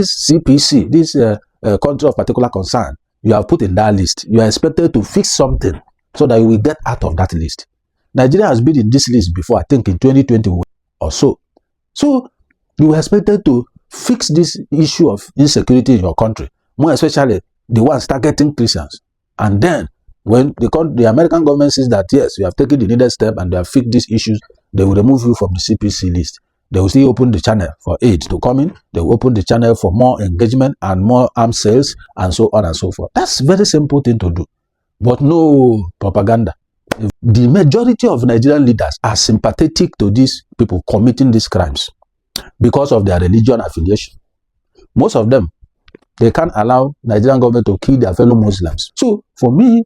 This CPC, this country of particular concern, you have put in that list. You are expected to fix something so that you will get out of that list. Nigeria has been in this list before, I think in 2020 or so. So you were expected to fix this issue of insecurity in your country, more especially the ones targeting Christians. And then when the American government says that, yes, you have taken the needed step and they have fixed these issues, they will remove you from the CPC list. They will still open the channel for aid to come in. They will open the channel for more engagement and more arms sales and so on and so forth. That's a very simple thing to do. But no propaganda. The majority of Nigerian leaders are sympathetic to these people committing these crimes because of their religion affiliation. Most of them, they can't allow Nigerian government to kill their fellow Muslims. So for me,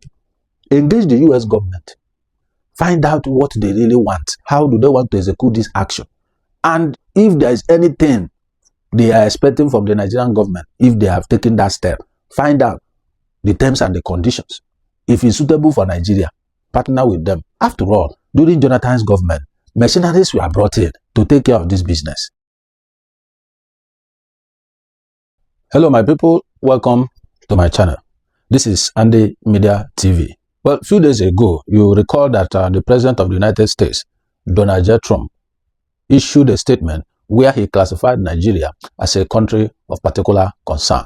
engage the US government. Find out what they really want. How do they want to execute this action? And if there is anything they are expecting from the Nigerian government, if they have taken that step, find out the terms and the conditions. If it's suitable for Nigeria, partner with them. After all, during Jonathan's government, mercenaries were brought in to take care of this business. Hello, my people. Welcome to my channel. This is Andy Media TV. Well, a few days ago, you recall that the President of the United States, Donald J. Trump, issued a statement where he classified Nigeria as a country of particular concern.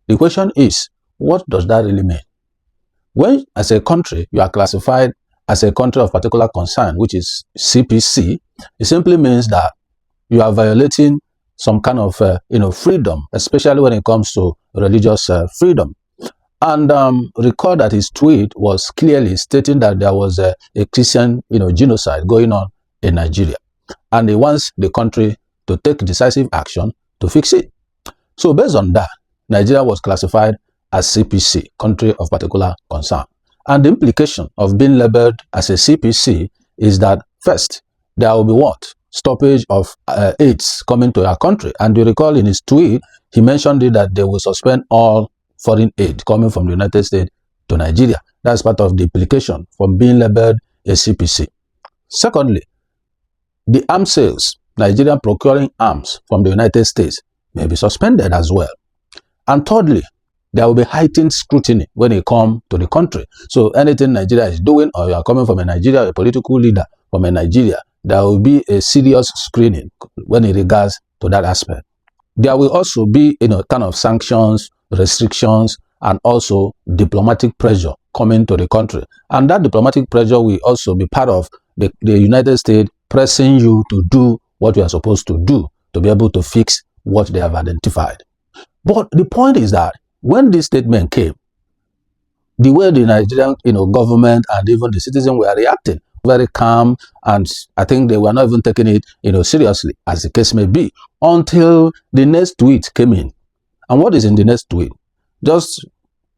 The question is, what does that really mean? When, as a country, you are classified as a country of particular concern, which is CPC, it simply means that you are violating some kind of freedom, especially when it comes to religious freedom. And recall that his tweet was clearly stating that there was a Christian genocide going on in Nigeria, and he wants the country to take decisive action to fix it. So based on that, Nigeria was classified as CPC, country of particular concern. And the implication of being labeled as a CPC is that first, there will be what? Stoppage of aids coming to our country. And you recall in his tweet, he mentioned it that they will suspend all foreign aid coming from the United States to Nigeria. That's part of the implication from being labeled a CPC. Secondly, the arms sales, Nigeria procuring arms from the United States, may be suspended as well. And thirdly, there will be heightened scrutiny when it comes to the country. So anything Nigeria is doing, or you are coming from a Nigeria, a political leader from a Nigeria, there will be a serious screening when it regards to that aspect. There will also be, kind of sanctions, restrictions, and also diplomatic pressure coming to the country. And that diplomatic pressure will also be part of the United States pressing you to do what you are supposed to do to be able to fix what they have identified. But the point is that when this statement came, the way the Nigerian government and even the citizens were reacting, very calm, and I think they were not even taking it seriously, as the case may be, until the next tweet came in. And what is in the next tweet? Just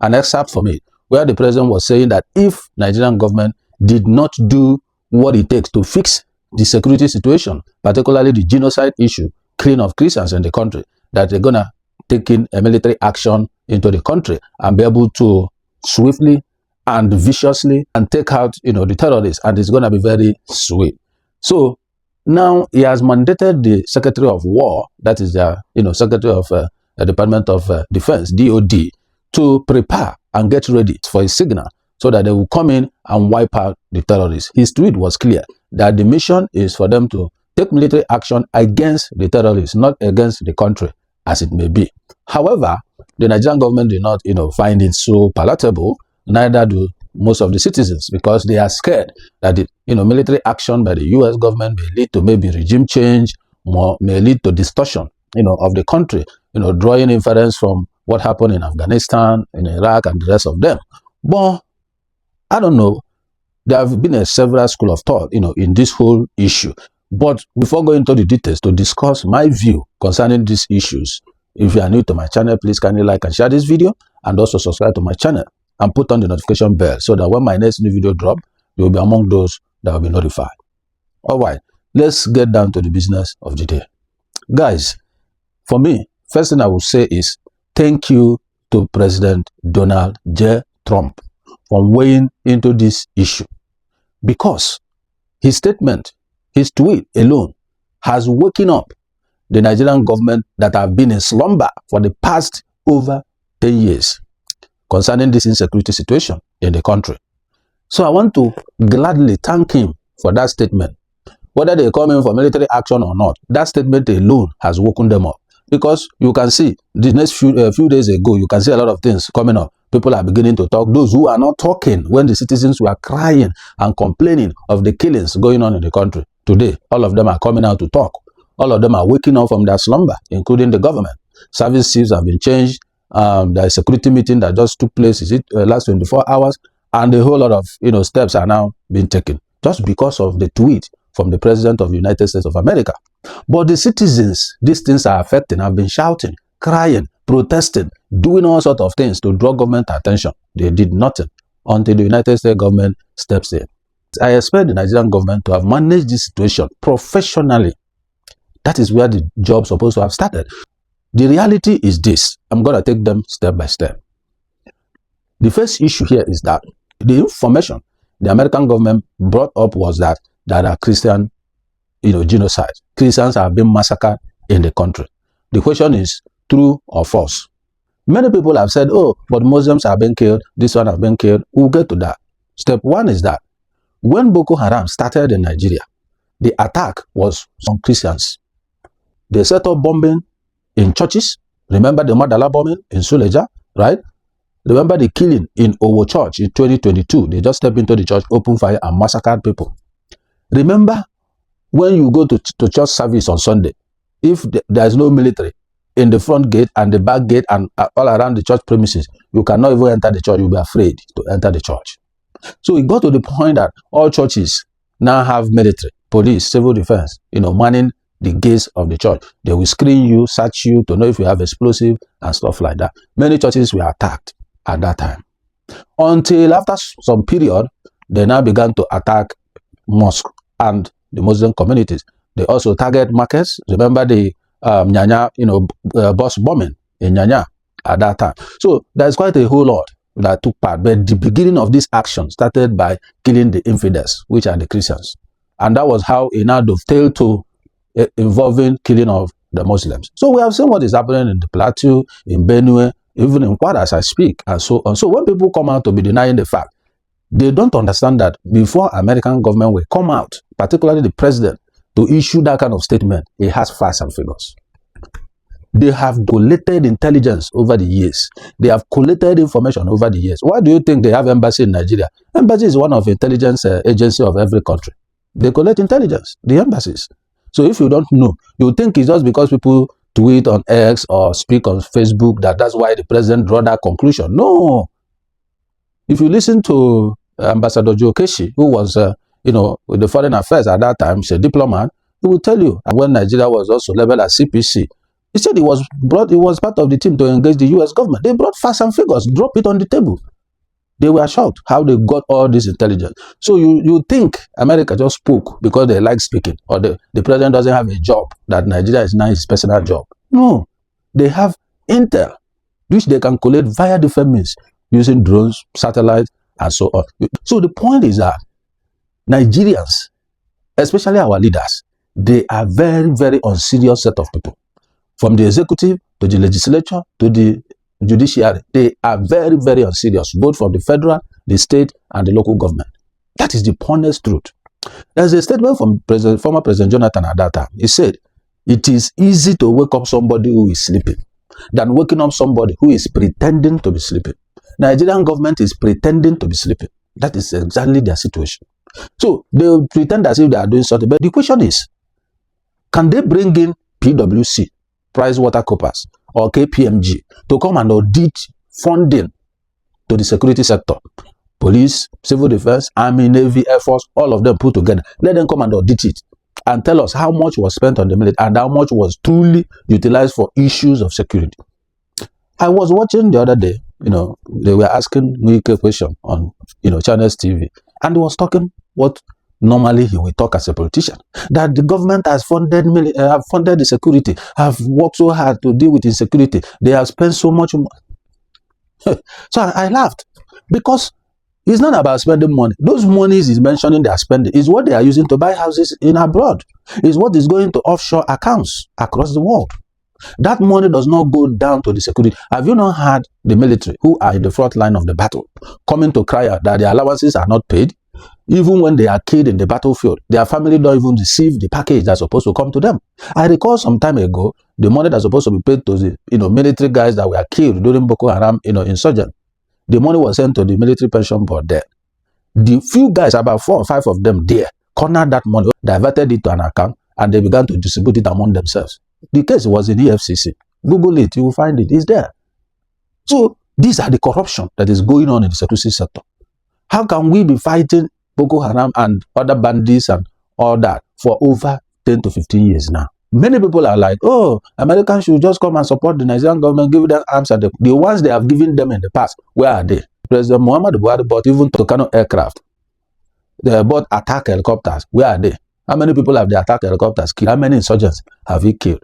an excerpt from it, where the president was saying that if Nigerian government did not do what it takes to fix the security situation, particularly the genocide issue, killing of Christians in the country, that they're gonna take in a military action into the country and be able to swiftly and viciously and take out the terrorists, and it's going to be very sweet. So now he has mandated the Secretary of War, that is the Secretary of the Department of Defense, DOD, to prepare and get ready for a signal so that they will come in and wipe out the terrorists. His tweet was clear that the mission is for them to take military action against the terrorists, not against the country, as it may be. However, the Nigerian government did not, find it so palatable. Neither do most of the citizens, because they are scared that the, military action by the U.S. government may lead to maybe regime change, may lead to distortion, of the country, drawing inference from what happened in Afghanistan, in Iraq, and the rest of them. But I don't know. There have been several schools of thought, in this whole issue. But before going into the details to discuss my view concerning these issues, if you are new to my channel, please kindly like and share this video, and also subscribe to my channel and put on the notification bell so that when my next new video drop, you will be among those that will be notified. All right, let's get down to the business of the day. Guys, for me, first thing I will say is thank you to President Donald J. Trump for weighing into this issue, because his statement, his tweet alone has woken up the Nigerian government that have been in slumber for the past over 10 years concerning this insecurity situation in the country. So I want to gladly thank him for that statement. Whether they come in for military action or not, that statement alone has woken them up. Because you can see, the next few days ago, you can see a lot of things coming up. People are beginning to talk. Those who are not talking when the citizens were crying and complaining of the killings going on in the country. Today, all of them are coming out to talk. All of them are waking up from their slumber, including the government. Service chiefs have been changed. There is a security meeting that just took place last 24 hours. And a whole lot of steps are now being taken just because of the tweet from the President of the United States of America. But the citizens, these things are affecting, have been shouting, crying, protesting, doing all sorts of things to draw government attention. They did nothing until the United States government steps in. I expect the Nigerian government to have managed this situation professionally. That is where the job is supposed to have started. The reality is this. I'm going to take them step by step. The first issue here is that the information the American government brought up was that there are Christian, genocide. Christians have been massacred in the country. The question is true or false. Many people have said, oh, but Muslims have been killed, this one have been killed. We'll get to that. Step one is that when Boko Haram started in Nigeria, the attack was on Christians. They set up bombing in churches. Remember the Madala bombing in Suleja, right? Remember the killing in Owo Church in 2022. They just stepped into the church, opened fire, and massacred people. Remember when you go to church service on Sunday, if there is no military in the front gate and the back gate and all around the church premises, you cannot even enter the church. You'll be afraid to enter the church. So it got to the point that all churches now have military, police, civil defense, manning the gates of the church. They will screen you, search you to know if you have explosive and stuff like that. Many churches were attacked at that time. Until after some period, they now began to attack mosques and the Muslim communities. They also target markets. Remember the Nyanya, bus bombing in Nyanya at that time. So there's quite a whole lot that took part. But the beginning of this action started by killing the infidels, which are the Christians. And that was how it now dovetailed to involving killing of the Muslims. So we have seen what is happening in the Plateau, in Benue, even in Kwara as I speak, and so on. So when people come out to be denying the fact, they don't understand that before American government will come out, particularly the president, to issue that kind of statement, it has facts and figures. They have collated intelligence over the years. They have collated information over the years. Why do you think they have embassy in Nigeria? Embassy is one of the intelligence agency of every country. They collect intelligence, the embassies. So if you don't know, you think it's just because people tweet on X or speak on Facebook that's why the president draw that conclusion. No. If you listen to Ambassador Joe Keshi, who was, with the foreign affairs at that time, he's a diplomat, he will tell you. And when Nigeria was also labeled as CPC, he said he was part of the team to engage the US government. They brought facts and figures, drop it on the table. They were shocked how they got all this intelligence. So you think America just spoke because they like speaking, or the president doesn't have a job, that Nigeria is now his personal job. No. They have intel, which they can collect via different means, using drones, satellites, and so on. So the point is that Nigerians, especially our leaders, they are very, very unserious set of people. From the executive to the legislature to the judiciary, they are very, very unserious, both from the federal, the state, and the local government. That is the honest truth. There's a statement from former President Jonathan at that time. He said, it is easy to wake up somebody who is sleeping than waking up somebody who is pretending to be sleeping. Nigerian government is pretending to be sleeping. That is exactly their situation. So they will pretend as if they are doing something. But the question is, can they bring in PwC, PricewaterhouseCoopers, or KPMG to come and audit funding to the security sector? Police, civil defense, army, navy, air force, all of them put together. Let them come and audit it and tell us how much was spent on the military and how much was truly utilized for issues of security. I was watching the other day, they were asking me a question on, Channels TV, and he was talking what normally he will talk as a politician, that the government has funded the security, have worked so hard to deal with insecurity. They have spent so much money. So I laughed, because It's not about spending money. Those monies is mentioning they are spending is what they are using to buy houses in abroad. Is what is going to offshore accounts across the world. That money does not go down to the security. Have you not had the military who are in the front line of the battle coming to cry out that their allowances are not paid? Even when they are killed in the battlefield, their family don't even receive the package that's supposed to come to them. I recall some time ago, the money that's supposed to be paid to the military guys that were killed during Boko Haram insurgent. The money was sent to the military pension board there. The few guys, about 4 or 5 of them there, cornered that money, diverted it to an account, and they began to distribute it among themselves. The case was in the EFCC. Google it, you will find it. It's there. So these are the corruption that is going on in the security sector. How can we be fighting Boko Haram and other bandits and all that for over 10 to 15 years now? Many people are like, oh, Americans should just come and support the Nigerian government, give them arms. And the ones they have given them in the past, where are they? President Muhammad Buhari bought even Tucano aircraft. They bought attack helicopters. Where are they? How many people have the attack helicopters killed? How many insurgents have he killed?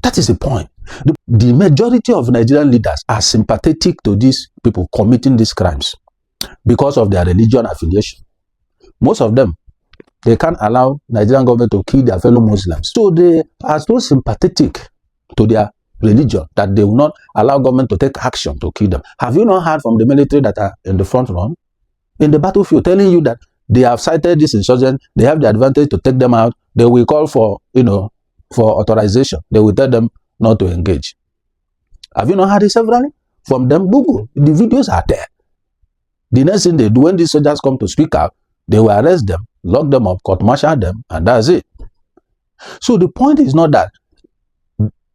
That is the point. The majority of Nigerian leaders are sympathetic to these people committing these crimes because of their religion affiliation. Most of them, they can't allow Nigerian government to kill their fellow Muslims. So they are so sympathetic to their religion that they will not allow government to take action to kill them. Have you not heard from the military that are in the front run, in the battlefield, telling you that they have cited this insurgent, they have the advantage to take them out, they will call for, for authorization. They will tell them not to engage. Have you not heard it severally? From them, Google. The videos are there. The next thing they do when these soldiers come to speak out, they will arrest them, lock them up, court-martial them, and that's it. So the point is not that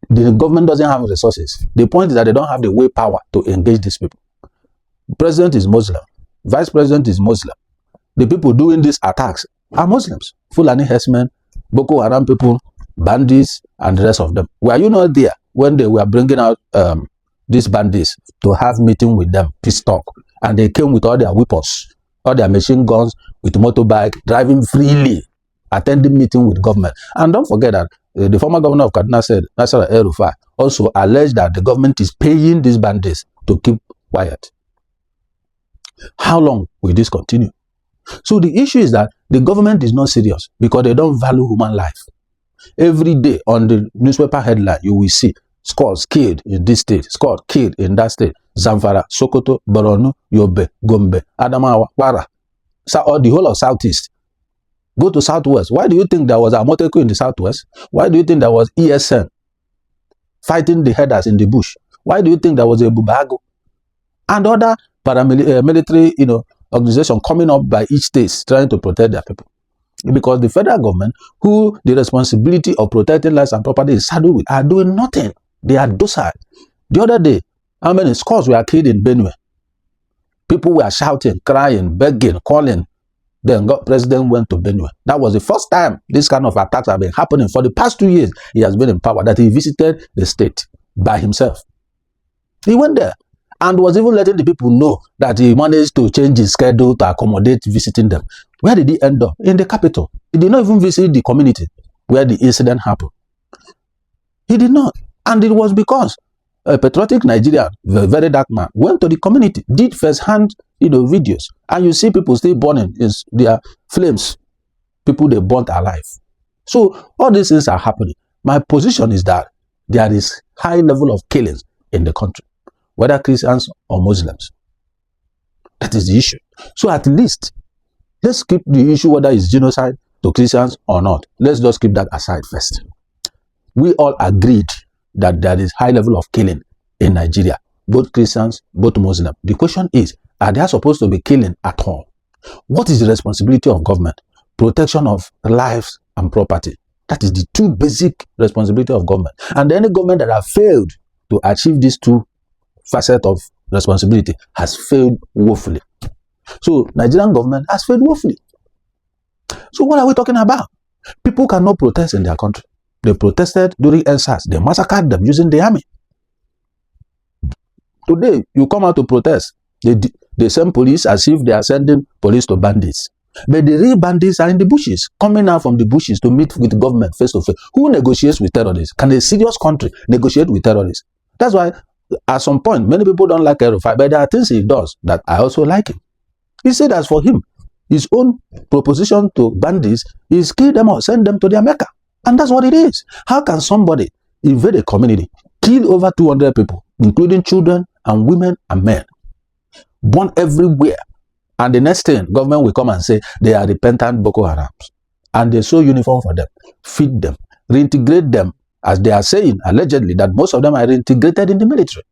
the government doesn't have resources. The point is that they don't have the willpower to engage these people. The president is Muslim. Vice president is Muslim. The people doing these attacks are Muslims. Fulani herdsmen, Boko Haram people, bandits, and the rest of them. Were you not there when they were bringing out these bandits to have meeting with them, peace talk, and they came with all their weapons, all their machine guns, with motorbike, driving freely, attending meeting with government. And don't forget that the former governor of Kaduna said, Nasser El-Rufai, also alleged that the government is paying these bandits to keep quiet. How long will this continue? So the issue is that the government is not serious because they don't value human life. Every day on the newspaper headline, you will see scores killed in this state, scores killed in that state. Zamfara, Sokoto, Borno, Yobe, Gombe, Adamawa, Kwara, or the whole of Southeast. Go to Southwest. Why do you think there was a Amoteku in the Southwest? Why do you think there was ESN fighting the headers in the bush? Why do you think there was a Bubago and other paramilitary, organization coming up by each state trying to protect their people? Because the federal government, who the responsibility of protecting lives and property is saddled with, are doing nothing. They are docile. The other day, how many scores were killed in Benue? People were shouting, crying, begging, calling. Then God president went to Benue. That was the first time this kind of attacks have been happening. For the past 2 years, he has been in power, that he visited the state by himself. He went there and was even letting the people know that he managed to change his schedule to accommodate visiting them. Where did he end up? In the capital. He did not even visit the community where the incident happened. He did not. And it was because a patriotic Nigerian, a very dark man, went to the community, did first-hand videos, and you see people still burning their flames. People they burnt alive. So all these things are happening. My position is that there is high level of killings in the country, whether Christians or Muslims. That is the issue. So at least, let's keep the issue whether it's genocide to Christians or not. Let's just keep that aside first. We all agreed that there is high level of killing in Nigeria, both Christians, both Muslims. The question is, are they supposed to be killing at all? What is the responsibility of government? Protection of lives and property. That is the two basic responsibility of government. And any government that have failed to achieve these two facets of responsibility has failed woefully. So Nigerian government has failed woefully. So what are we talking about? People cannot protest in their country. They protested during NSAS. They massacred them using the army. Today, you come out to protest. They send police as if they are sending police to bandits. But the real bandits are in the bushes, coming out from the bushes to meet with the government face to face. Who negotiates with terrorists? Can a serious country negotiate with terrorists? That's why, at some point, many people don't like El-Rufai, but there are things he does that I also like him. He said as for him, his own proposition to bandits is kill them or send them to their Mecca. And that's what it is. How can somebody invade a community, kill over 200 people, including children and women and men, born everywhere, and the next thing, government will come and say they are repentant Boko Harams, and they sew uniform for them, feed them, reintegrate them, as they are saying, allegedly, that most of them are reintegrated in the military.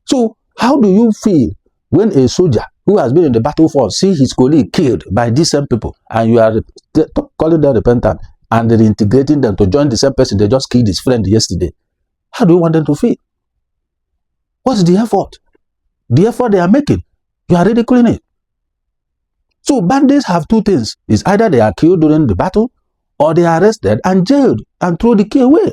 So how do you feel when a soldier who has been in the battlefield see his colleague killed by these same people, and you are calling them repentant and reintegrating them to join the same person they just killed his friend yesterday? How do you want them to feel? What's the effort? The effort they are making, you are ridiculing it. So bandits have two things. It's either they are killed during the battle, or they are arrested and jailed and throw the key away.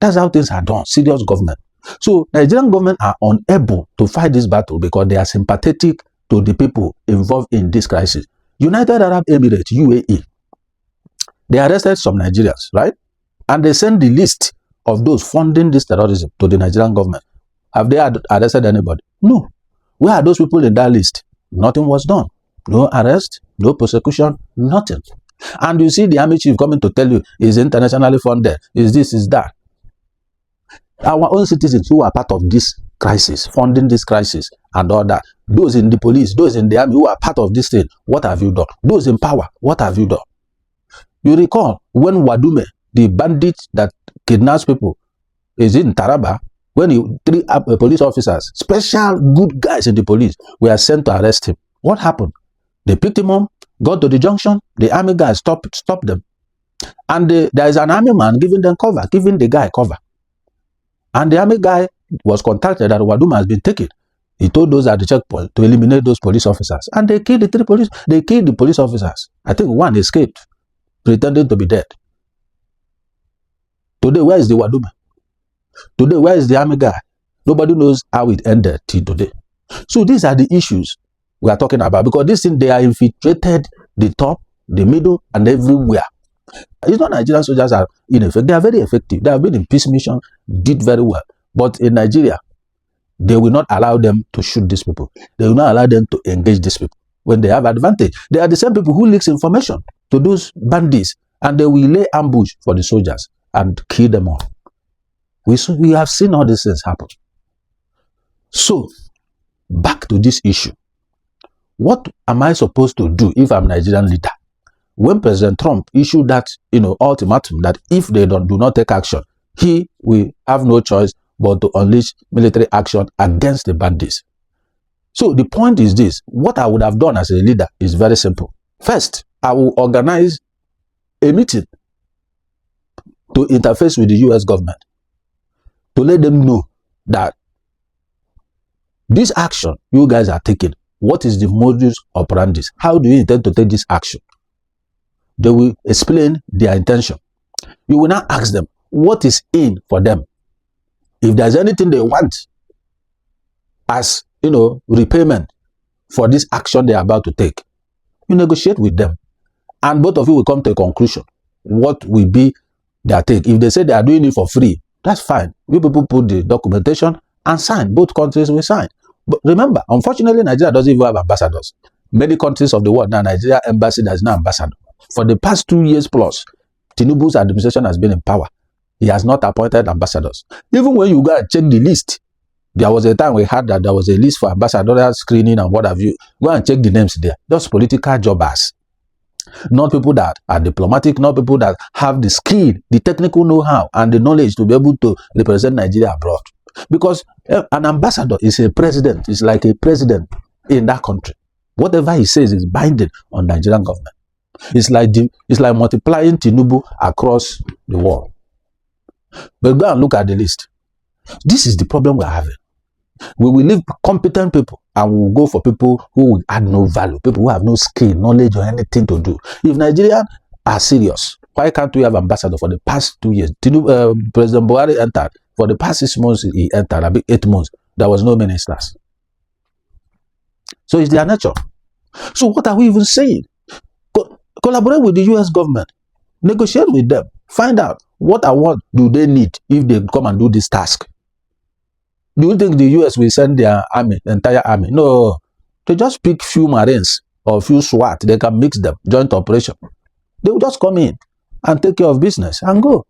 That's how things are done. Serious government. So Nigerian government are unable to fight this battle because they are sympathetic to the people involved in this crisis. United Arab Emirates, UAE, they arrested some Nigerians, right? And they sent the list of those funding this terrorism to the Nigerian government. Have they arrested anybody? No. Where are those people in that list? Nothing was done. No arrest, no prosecution, nothing. And you see the army chief coming to tell you is internationally funded, is this, is that. Our own citizens who are part of this crisis, funding this crisis and all that, those in the police, those in the army who are part of this thing, what have you done? Those in power, what have you done? You recall when Wadume, the bandit that kidnaps people, is in Taraba, when three police officers, special good guys in the police, were sent to arrest him. What happened? They picked him up, got to the junction, the army guys stopped them. And there is an army man giving them cover, giving the guy cover. And the army guy was contacted that Waduma has been taken. He told those at the checkpoint to eliminate those police officers. And they killed the police officers. I think one escaped, pretending to be dead. Today, where is the Waduma? Today, where is the army guy? Nobody knows how it ended till today. So these are the issues we are talking about, because this thing, they are infiltrated the top, the middle, and everywhere. It's not Nigerian soldiers are ineffective. They are very effective. They have been in peace mission, did very well. But in Nigeria, they will not allow them to shoot these people. They will not allow them to engage these people when they have advantage. They are the same people who leaks information to those bandits, and they will lay ambush for the soldiers and kill them all. We have seen all these things happen. So, back to this issue. What am I supposed to do if I'm a Nigerian leader? When President Trump issued that, ultimatum that if they do not take action, he will have no choice but to unleash military action against the bandits. So the point is this: what I would have done as a leader is very simple. First, I will organize a meeting to interface with the US government, to let them know that this action you guys are taking, what is the modus operandi? How do you intend to take this action? They will explain their intention. You will now ask them what is in for them. If there's anything they want as, repayment for this action they are about to take, you negotiate with them. And both of you will come to a conclusion. What will be their take? If they say they are doing it for free, that's fine. You people put the documentation and sign. Both countries will sign. But remember, unfortunately, Nigeria doesn't even have ambassadors. Many countries of the world now, Nigeria embassy has no ambassador. For the past 2 years plus, Tinubu's administration has been in power. He has not appointed ambassadors. Even when you go and check the list, there was a time we had that there was a list for ambassadorial screening and what have you. Go and check the names there. Just political jobbers. Not people that are diplomatic, not people that have the skill, the technical know-how, and the knowledge to be able to represent Nigeria abroad. Because an ambassador is a president. It's like a president in that country. Whatever he says is binding on Nigerian government. It's like multiplying Tinubu across the world. But go and look at the list. This is the problem we're having. We will leave competent people and we will go for people who will add no value, people who have no skill, knowledge, or anything to do. If Nigerians are serious, why can't we have ambassador for the past 2 years? President Buhari entered. For the past 6 months, he entered. About 8 months, there was no ministers. So it's their nature. So what are we even saying? Collaborate with the US government. Negotiate with them. Find out what and what do they need if they come and do this task. Do you think the US will send their army, the entire army? No. They just pick few Marines or few SWAT. They can mix them, joint operation. They will just come in and take care of business and go.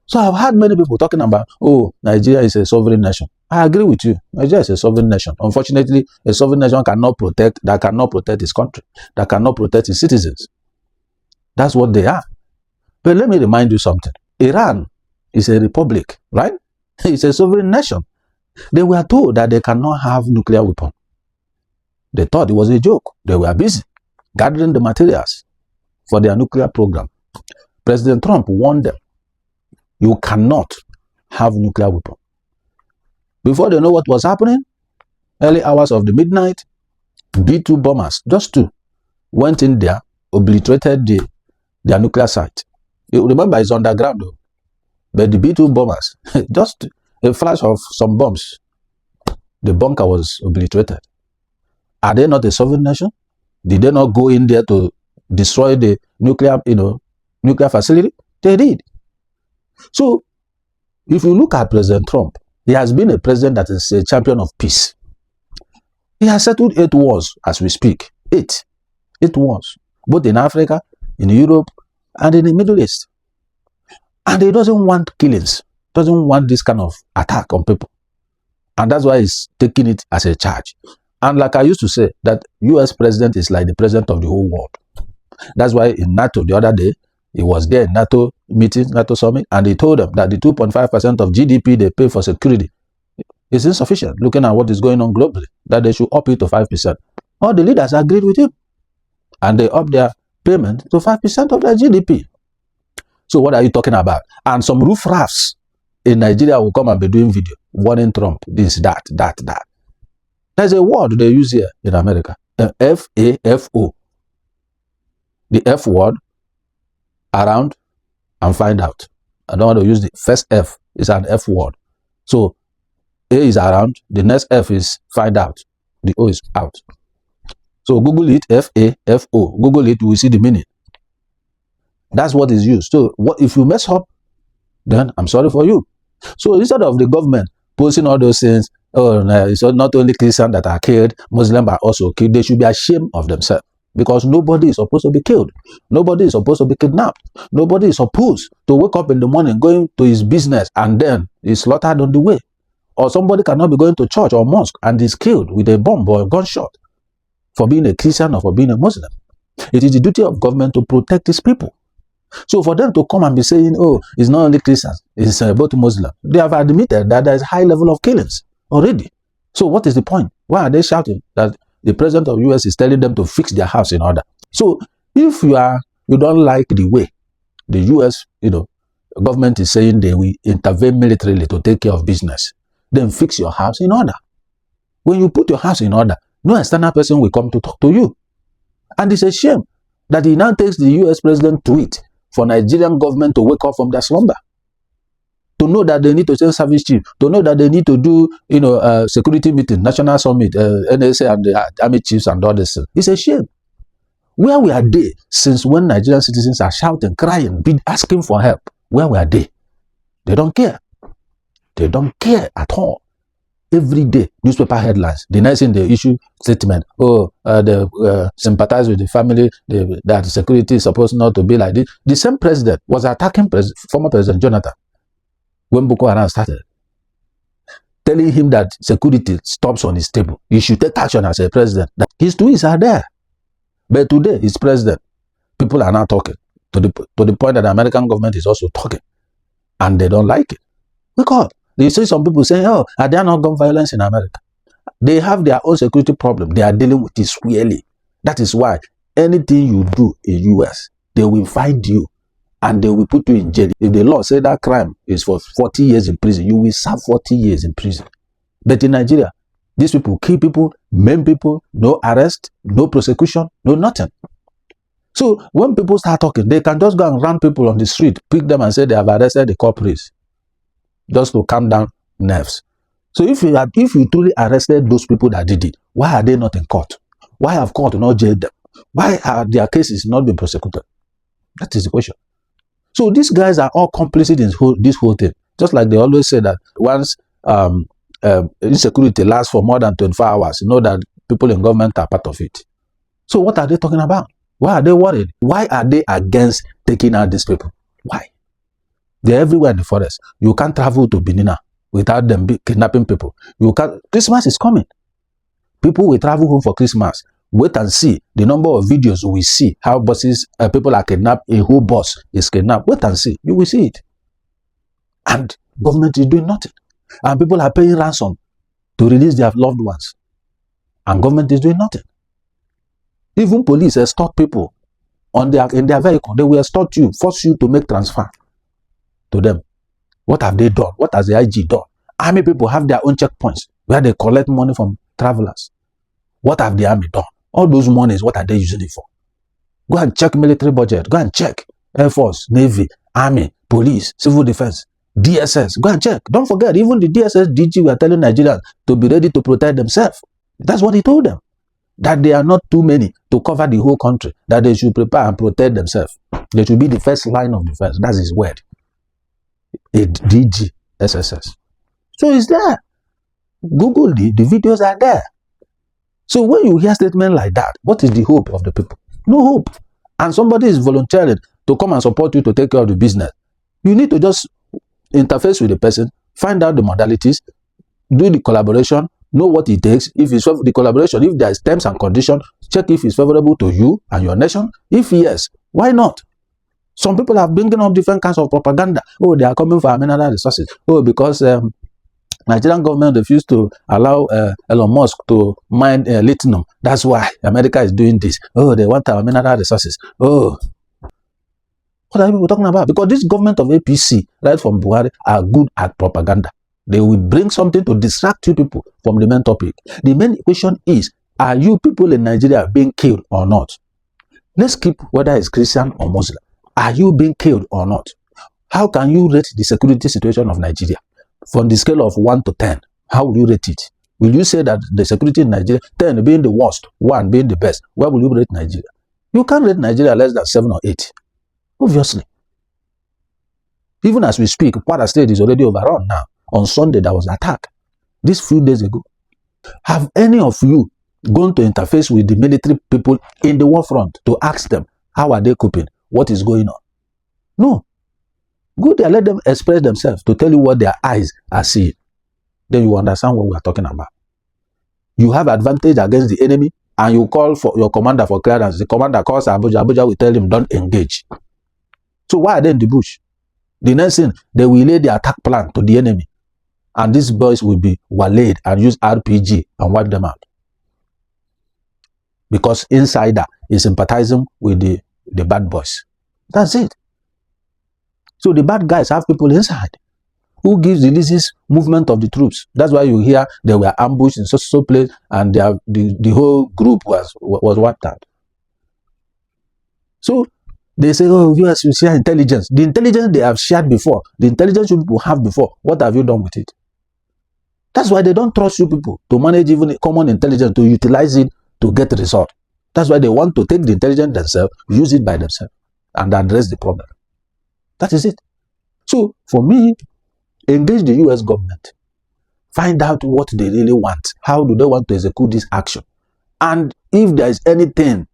So I've heard many people talking about, oh, Nigeria is a sovereign nation. I agree with you. Nigeria is a sovereign nation. Unfortunately, a sovereign nation cannot protect its country, that cannot protect its citizens. That's what they are. But let me remind you something. Iran is a republic, right? It's a sovereign nation. They were told that they cannot have nuclear weapons. They thought it was a joke. They were busy gathering the materials for their nuclear program. President Trump warned them, you cannot have nuclear weapons. Before they know what was happening, early hours of the midnight, B-2 bombers, just two, went in there, obliterated their nuclear site. You remember, it's underground though. But the B-2 bombers, just a flash of some bombs, the bunker was obliterated. Are they not a sovereign nation? Did they not go in there to destroy the nuclear facility? They did. So, if you look at President Trump, he has been a president that is a champion of peace. He has settled 8 wars as we speak. 8 wars. Both in Africa, in Europe, and in the Middle East. And he doesn't want killings. Doesn't want this kind of attack on people. And that's why he's taking it as a charge. And like I used to say, that US president is like the president of the whole world. That's why in NATO the other day, he was there in NATO meeting, NATO summit, and he told them that the 2.5% of GDP they pay for security is insufficient, looking at what is going on globally, that they should up it to 5%. All the leaders agreed with him, and they upped their payment to 5% of their GDP. So what are you talking about? And some riffraffs in Nigeria will come and be doing video, warning Trump, this, that. There's a word they use here in America, F-A-F-O. The F word, around and find out. I don't want to use the first F, it's an F word. So A is around, the next F is find out, the O is out. So Google it, F-A-F-O. Google it, you will see the meaning. That's what is used. So what if you mess up, then I'm sorry for you. So instead of the government posting all those things, oh, no, it's not only Christians that are killed, Muslims are also killed, they should be ashamed of themselves. Because nobody is supposed to be killed. Nobody is supposed to be kidnapped. Nobody is supposed to wake up in the morning, going to his business, and then is slaughtered on the way. Or somebody cannot be going to church or mosque and is killed with a bomb or a gunshot for being a Christian or for being a Muslim. It is the duty of government to protect these people. So for them to come and be saying, oh, it's not only Christians, it's both Muslims. They have admitted that there is a high level of killings already. So what is the point? Why are they shouting that the president of the US is telling them to fix their house in order? So if you don't like the way the US, government is saying they will intervene militarily to take care of business, then fix your house in order. When you put your house in order, no external person will come to talk to you. And it's a shame that he now takes the US president tweet for Nigerian government to wake up from their slumber, to know that they need to send service chief, to know that they need to do, security meeting, national summit, NSA and the army chiefs and all this. It's a shame. Where were they since when Nigerian citizens are shouting, crying, asking for help? Where were they? They don't care. They don't care at all. Every day, newspaper headlines. The next thing they issue statement, they sympathize with the family, that security is supposed not to be like this. The same president was attacking former President Jonathan when Boko Haram started, telling him that security stops on his table. He should take action as a president. That his tweets are there. But today, he's president. People are now talking to the point that the American government is also talking. And they don't like it. Because you see some people saying, oh, are there not gun violence in America? They have their own security problem. They are dealing with it squarely. That is why anything you do in US, they will find you and they will put you in jail. If the law say that crime is for 40 years in prison, you will serve 40 years in prison. But in Nigeria, these people kill people, maim people, no arrest, no prosecution, no nothing. So when people start talking, they can just go and run people on the street, pick them and say they have arrested the culprits, just to calm down nerves. So if you truly arrested those people that did it, why are they not in court? Why have court not jailed them? Why are their cases not been prosecuted? That is the question. So these guys are all complicit in this whole thing. Just like they always say that once insecurity lasts for more than 24 hours, you know that people in government are part of it. So what are they talking about? Why are they worried? Why are they against taking out these people? Why? They're everywhere in the forest. You can't travel to Benin without them kidnapping people. You can't. Christmas is coming. People will travel home for Christmas. Wait and see the number of videos we see how buses, people are kidnapped. A whole bus is kidnapped. Wait and see. You will see it. And government is doing nothing. And people are paying ransom to release their loved ones. And government is doing nothing. Even police extort people in their vehicle. They will extort you, force you to make transfer to them. What have they done? What has the IG done? Army people have their own checkpoints where they collect money from travelers. What have the army done? All those monies, what are they using it for? Go and check military budget. Go and check Air Force, Navy, Army, Police, Civil Defense, DSS. Go and check. Don't forget, even the DSS DG were telling Nigerians to be ready to protect themselves. That's what he told them. That they are not too many to cover the whole country. That they should prepare and protect themselves. They should be the first line of defense. That's his word. A DG SSS. So it's there. Google the videos are there. So when you hear statements like that, what is the hope of the people? No hope. And somebody is volunteering to come and support you to take care of the business. You need to just interface with the person, find out the modalities, do the collaboration, know what it takes. If it's the collaboration, if there is terms and conditions, check if it's favorable to you and your nation. If yes, why not? Some people are bringing up different kinds of propaganda. Oh, they are coming for mineral resources. Oh, because Nigerian government refused to allow Elon Musk to mine lithium. That's why America is doing this. Oh, they want our mineral resources. Oh, what are people talking about? Because this government of APC, right from Buhari, are good at propaganda. They will bring something to distract you people from the main topic. The main question is, are you people in Nigeria being killed or not? Let's keep whether it's Christian or Muslim. Are you being killed or not? How can you rate the security situation of Nigeria? From the scale of 1 to 10, how will you rate it? Will you say that the security in Nigeria, 10 being the worst, 1 being the best, where will you rate Nigeria? You can't rate Nigeria less than 7 or 8. Obviously. Even as we speak, Kwara State is already overrun now. On Sunday, there was an attack. This few days ago. Have any of you gone to interface with the military people in the war front to ask them, how are they coping? What is going on? No. Go there, let them express themselves to tell you what their eyes are seeing. Then you understand what we are talking about. You have advantage against the enemy and you call for your commander for clearance. The commander calls Abuja. Abuja will tell him, don't engage. So why are they in the bush? The next thing, they will lay the attack plan to the enemy. And these boys will be waylaid and use RPG and wipe them out. Because insider is sympathizing with the bad boys. That's it. So the bad guys have people inside. Who gives releases movement of the troops? That's why you hear they were ambushed in so place and the whole group was wiped out. So they say, oh, US will share intelligence. The intelligence they have shared before, the intelligence you people have before, what have you done with it? That's why they don't trust you people to manage even common intelligence, to utilize it to get a result. That's why they want to take the intelligence themselves, use it by themselves, and address the problem. That is it. So, for me, engage the US government. Find out what they really want. How do they want to execute this action? And if there is anything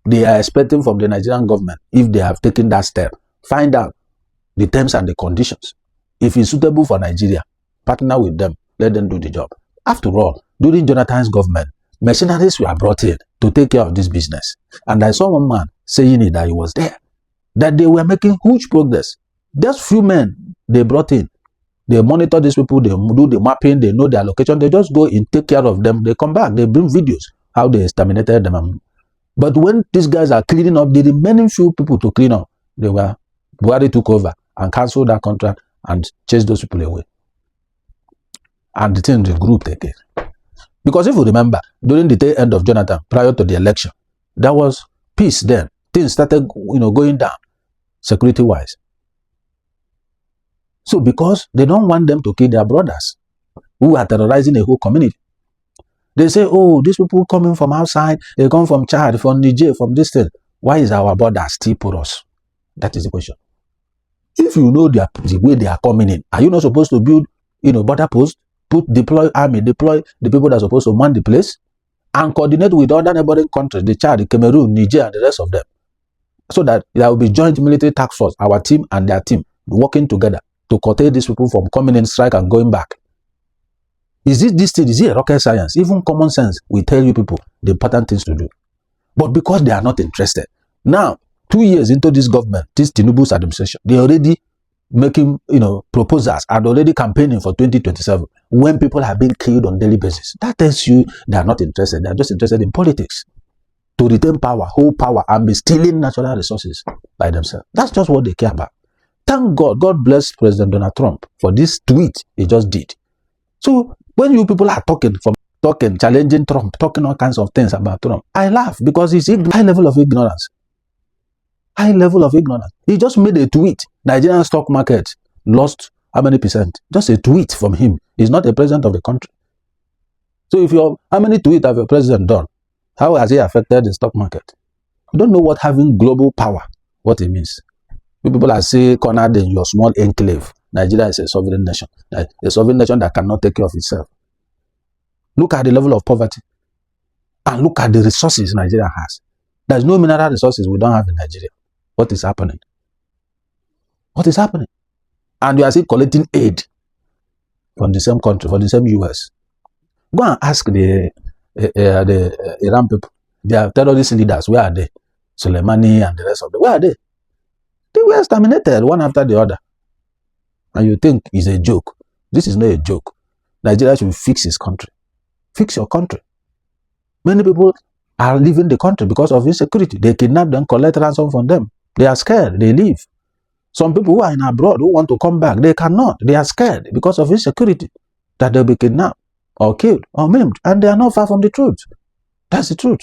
they are expecting from the Nigerian government, if they have taken that step, find out the terms and the conditions. If it's suitable for Nigeria, partner with them. Let them do the job. After all, during Jonathan's government, mercenaries were brought in to take care of this business. And I saw one man saying it that he was there. That they were making huge progress. Just few men they brought in. They monitor these people, they do the mapping, they know their location, they just go in, take care of them, they come back, they bring videos, how they exterminated them. But when these guys are cleaning up, the remaining few people to clean up, Buhari took over and cancelled that contract and chased those people away. And the thing regrouped again. Because if you remember, during the tail end of Jonathan, prior to the election, there was peace then. Things started, going down, security-wise. So because they don't want them to kill their brothers, who are terrorizing a whole community. They say, oh, these people coming from outside, they come from Chad, from Niger, from this thing. Why is our border still porous? That is the question. If you know the way they are coming in, are you not supposed to build, border posts? Deploy army, deploy the people that are supposed to man the place, and coordinate with other neighboring countries, the Chad, Cameroon, Niger, and the rest of them, so that there will be joint military task force, our team and their team, working together to curtail these people from coming in strike and going back. Is it rocket science? Even common sense will tell you people the important things to do. But because they are not interested, now 2 years into this government, this Tinubu's administration, they already making proposals and already campaigning for 2027 when people are being killed on daily basis. That tells you they are not interested. They are just interested in politics to retain power, hold power, and be stealing natural resources by themselves. That's just what they care about. Thank God. God bless President Donald Trump for this tweet he just did. So when you people are talking, challenging Trump, talking all kinds of things about Trump, I laugh because it's high level of ignorance. High level of ignorance. He just made a tweet. Nigerian stock market lost how many percent? Just a tweet from him. He's not a president of the country. So if how many tweets have your president done? How has he affected the stock market? You don't know what having global power, what it means. People are saying cornered in your small enclave. Nigeria is a sovereign nation. A sovereign nation that cannot take care of itself. Look at the level of poverty. And look at the resources Nigeria has. There's no mineral resources we don't have in Nigeria. What is happening? What is happening? And you are still collecting aid from the same country, from the same US. Go and ask the Iran people. Their terrorist leaders, where are they? Soleimani and the rest of them, where are they? They were exterminated one after the other. And you think it's a joke. This is not a joke. Nigeria should fix its country. Fix your country. Many people are leaving the country because of insecurity. They kidnap them, collect ransom from them. They are scared. They leave. Some people who are in abroad who want to come back, they cannot. They are scared because of insecurity that they'll be kidnapped or killed or maimed. And they are not far from the truth. That's the truth.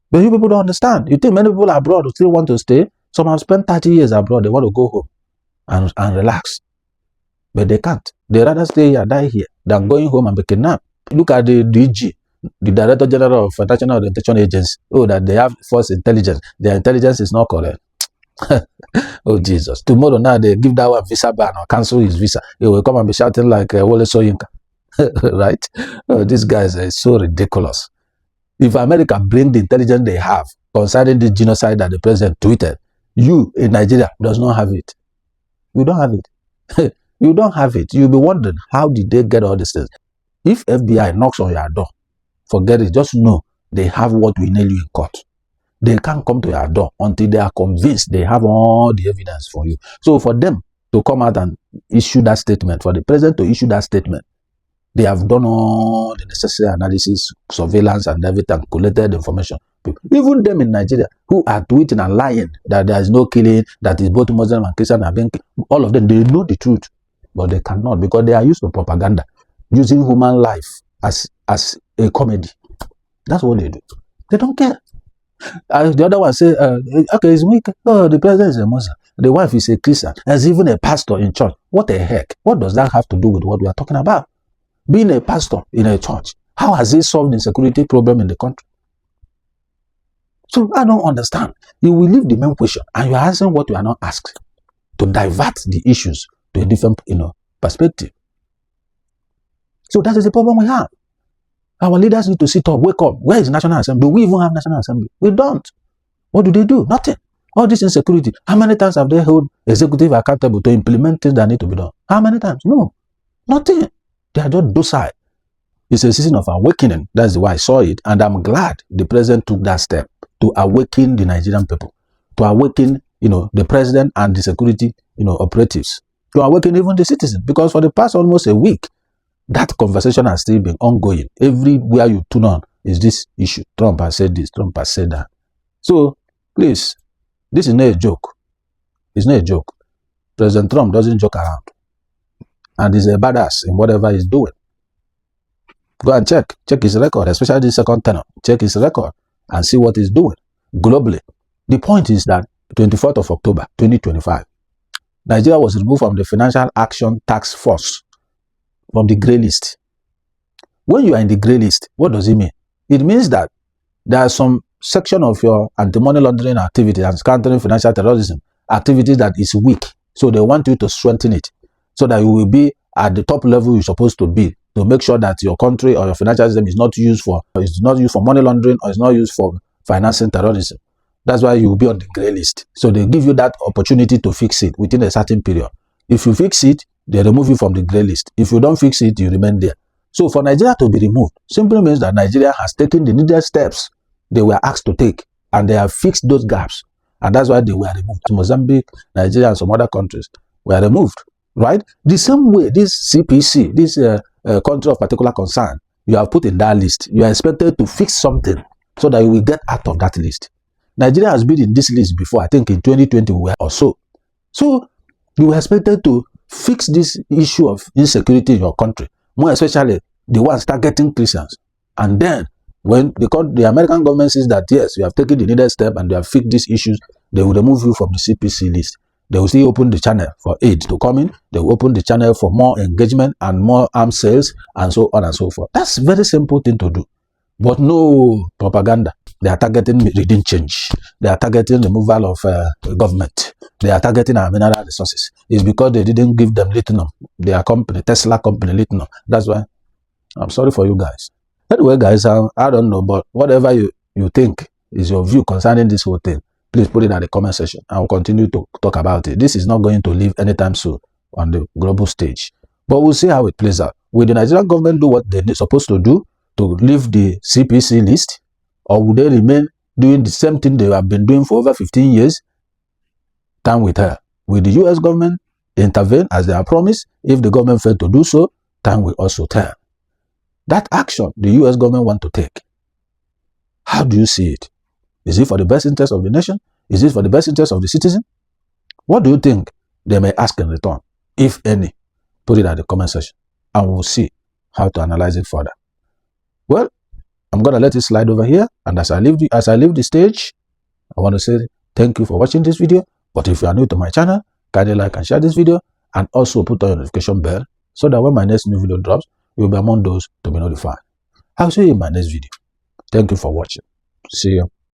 But you people don't understand. You think many people abroad still want to stay? Some have spent 30 years abroad. They want to go home and relax. But they can't. They rather stay here, die here, than going home and be kidnapped. Look at the DG, the Director General of National Orientation Agency. Oh, that they have false intelligence. Their intelligence is not correct. Oh, Jesus. Tomorrow now they give that one visa ban or cancel his visa. He will come and be shouting like Wole Soyinka. Right? Oh, these guys are so ridiculous. If America bring the intelligence they have concerning the genocide that the president tweeted, you in Nigeria does not have it. You don't have it. You don't have it. You'll be wondering, how did they get all these things? If FBI knocks on your door, forget it. Just know they have what will nail you in court. They can't come to your door until they are convinced they have all the evidence for you. So for them to come out and issue that statement, for the president to issue that statement, they have done all the necessary analysis, surveillance, and everything, collected information. Even them in Nigeria who are tweeting and lying that there is no killing, that is both Muslim and Christian are being killed, all of them, they know the truth, but they cannot because they are used to propaganda, using human life as a comedy. That's what they do. They don't care. The other one say, okay, it's weak. Oh, the president is a Muslim. The wife is a Christian. There's even a pastor in church. What the heck? What does that have to do with what we are talking about? Being a pastor in a church, how has it solved the insecurity problem in the country? So I don't understand. You will leave the main question and you are answering what you are not asked to divert the issues to a different perspective. So that is the problem we have. Our leaders need to sit up, wake up. Where is National Assembly? Do we even have National Assembly? We don't. What do they do? Nothing. All this insecurity. How many times have they held executive accountable to implement things that need to be done? How many times? No. Nothing. They are just docile. It's a season of awakening. That's why I saw it. And I'm glad the president took that step to awaken the Nigerian people. To awaken, the president and the security, operatives. To awaken even the citizens. Because for the past almost a week, that conversation has still been ongoing. Everywhere you tune on is this issue. Trump has said this. Trump has said that. So, please, this is not a joke. It's not a joke. President Trump doesn't joke around. And he's a badass in whatever he's doing. Go and check his record, especially the second tenor. Check his record and see what he's doing globally. The point is that 24th of October, 2025, Nigeria was removed from the Financial Action Task Force, from the grey list. When you are in the grey list, what does it mean? It means that there are some section of your anti-money laundering activities and countering financial terrorism activities that is weak. So they want you to strengthen it so that you will be at the top level you're supposed to be to make sure that your country or your financial system is not used for money laundering, or is not used for financing terrorism. That's why you will be on the gray list. So they give you that opportunity to fix it within a certain period. If you fix it, they remove you from the gray list. If you don't fix it, you remain there. So for Nigeria to be removed simply means that Nigeria has taken the needed steps they were asked to take, and they have fixed those gaps. And that's why they were removed. Mozambique, Nigeria, and some other countries were removed, right? The same way, this CPC, this country of particular concern, you have put in that list. You are expected to fix something so that you will get out of that list. Nigeria has been in this list before. I think in 2020 or so. So you were expected to fix this issue of insecurity in your country, more especially the ones targeting Christians. And then when the American government says that yes, you have taken the needed step and they have fixed these issues, they will remove you from the CPC list. They will still open the channel for aid to come in. They will open the channel for more engagement and more arms sales and so on and so forth. That's a very simple thing to do. But no propaganda. They are targeting reading change. They are targeting removal of government. They are targeting our mineral resources. It's because they didn't give them lithium. Their company, Tesla company, lithium. That's why I'm sorry for you guys. Anyway, guys, I don't know, but whatever you think is your view concerning this whole thing, please put it in the comment section. I will continue to talk about it. This is not going to leave anytime soon on the global stage. But we'll see how it plays out. Will the Nigerian government do what they're supposed to do to leave the CPC list? Or will they remain doing the same thing they have been doing for over 15 years? Time will tell. Will the US government intervene as they have promised? If the government failed to do so, time will also tell. That action the US government want to take, how do you see it? Is it for the best interest of the nation? Is it for the best interest of the citizen? What do you think they may ask in return, if any? Put it at the comment section and we'll see how to analyze it further. Well, I'm going to let it slide over here, and as I leave the stage, I want to say thank you for watching this video. But if you are new to my channel, kindly like and share this video, and also put on your notification bell so that when my next new video drops, you'll be among those to be notified. I'll see you in my next video. Thank you for watching. See you.